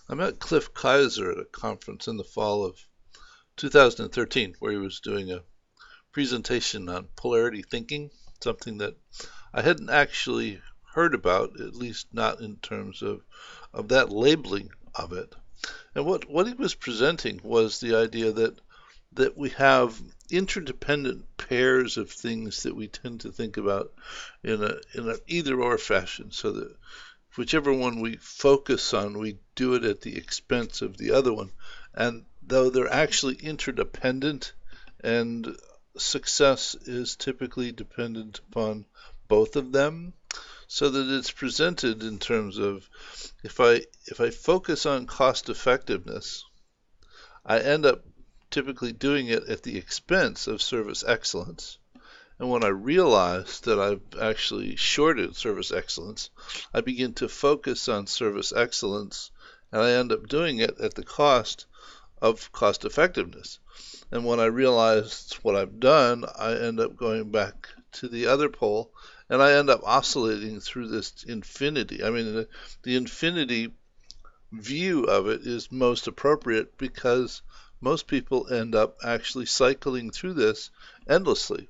I met Cliff Kaiser at a conference in the fall of 2013 where he was doing a presentation on polarity thinking, something that I hadn't actually heard about, at least not in terms of that labeling of it. And what he was presenting was the idea that we have interdependent pairs of things that we tend to think about in an either or fashion, so that whichever one we focus on, we do it at the expense of the other one. And though they're actually interdependent, and success is typically dependent upon both of them, so that it's presented in terms of if I focus on cost effectiveness, I end up typically doing it at the expense of service excellence. And when I realize that I've actually shorted service excellence, I begin to focus on service excellence, and I end up doing it at the cost of cost effectiveness. And when I realize what I've done, I end up going back to the other pole, and I end up oscillating through this infinity. I mean, the infinity view of it is most appropriate because most people end up actually cycling through this endlessly.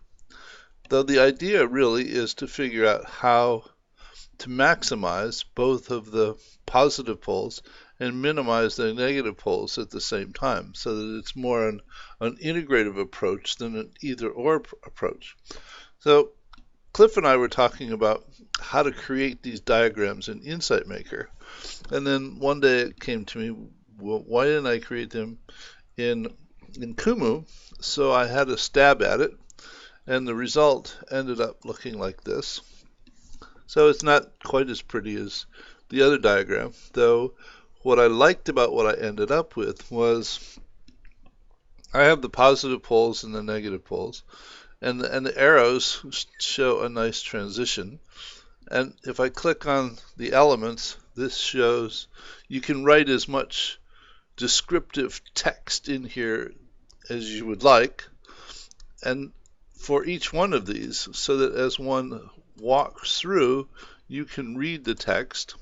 Though the idea really is to figure out how to maximize both of the positive poles and minimize the negative poles at the same time, so that it's more an integrative approach than an either-or approach. So Cliff and I were talking about how to create these diagrams in Insight Maker, and then one day it came to me, well, why didn't I create them in Kumu? So I had a stab at it, and the result ended up looking like this. So it's not quite as pretty as the other diagram, though what I liked about what I ended up with was I have the positive poles and the negative poles, and the arrows show a nice transition. And if I click on the elements, this shows you can write as much descriptive text in here as you would like, and for each one of these, so that as one walks through, you can read the text.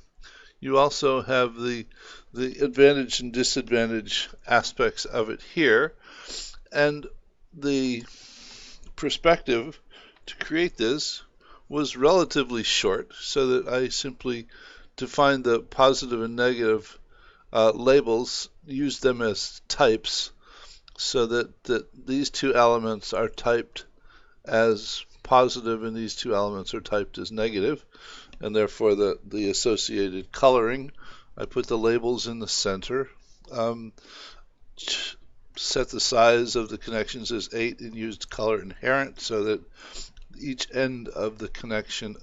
You also have the advantage and disadvantage aspects of it here, and the perspective to create this was relatively short, so that I simply defined the positive and negative labels, used them as types, so that these two elements are typed as positive and these two elements are typed as negative, and therefore the associated coloring. I put the labels in the center, set the size of the connections as 8 and used color inherent so that each end of the connection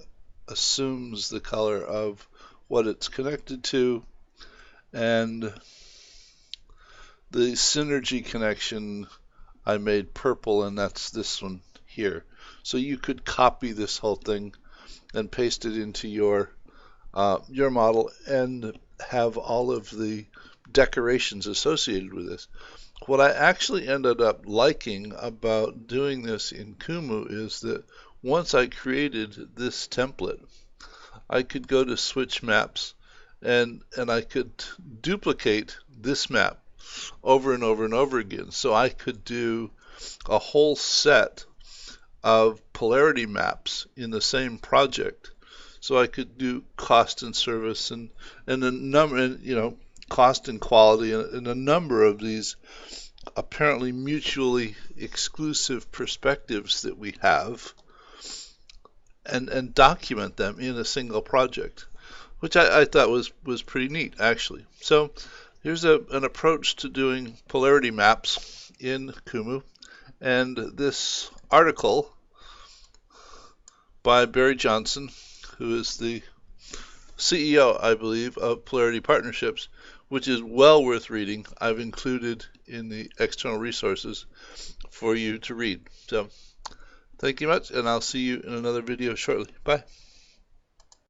assumes the color of what it's connected to, and the synergy connection I made purple, and that's this one here. So you could copy this whole thing and paste it into your model and have all of the decorations associated with this. What I actually ended up liking about doing this in Kumu is that once I created this template, I could go to switch maps and I could duplicate this map over and over and over again. So I could do a whole set of polarity maps in the same project. So I could do cost and service and a number, and, cost and quality, and a number of these apparently mutually exclusive perspectives that we have, and document them in a single project, which I thought was pretty neat, actually. So here's an approach to doing polarity maps in Kumu, and this article by Barry Johnson, who is the CEO, I believe, of Polarity Partnerships, which is well worth reading. I've included in the external resources for you to read. So thank you much, and I'll see you in another video shortly. Bye.